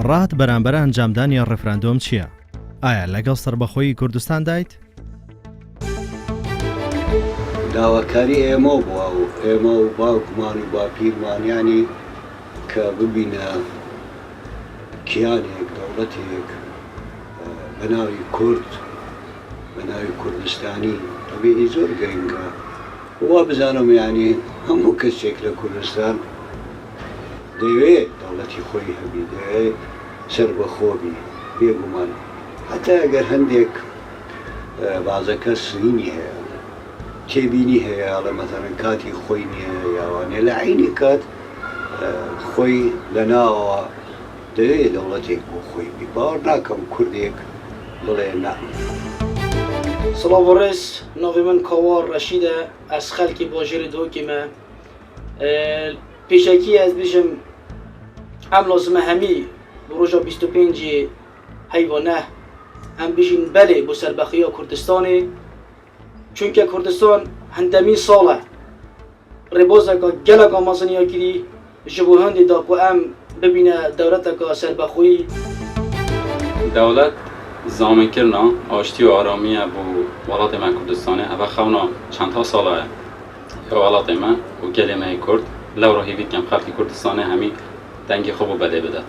ڕات بەرامبەر ئەنجامدانی ڕێفراندۆم چییە؟ ئایا لەگەڵ سەربەخۆیی کوردستان دایت؟ داواکاری ئێمە بووە و ئێمە و باوکمان و باپیرمانیانی کە ببینە کیانێک دەوڵەتێک بەناوی کورد بەناوی کوردستانی ئەبێ زۆر گرنگە وا بزانم یعنی هەموو کەسێک لە کوردستان دەوێت دەوڵەتی خۆی هەبی دەوێت سەربەخۆبی بێگومان هەتا ئەگەر هەندێک بازە کەس نینی هەیە تێبینی هەیە لە مەثەڵەن کاتی خۆی نییە یاوانێ لە عینی کات خۆی لە ناوەوە دەوێت دەوڵەتێک بۆ خۆی بی باوەڕ ناکەم کوردێک بڵێ نا. سڵاو ڕێز ناوی من کاوار ڕەشیدە ئەس خەڵکی باژێری دۆکیمە پێشەکی ئەس بژم ئەم لازمە هەمی بۆ ڕۆژە 25 هەیوانە ئەم بژین بەلێ بۆ سەربەخۆیە کوردستانی چونکە کوردستان هەندەمین ساڵە ڕێبازێکە گەلێکە مەزنیاگیری ji bo hindê da ku em bibîne dewleteka serbexwî دولت زامنکردنا آشتی و آرامی بو ولات من کردستانه اول خونا چندها ساله یا ولات من و گل من کرد لو راهی بید کم خلقی کردستانه همی دنگی خوب و بده بده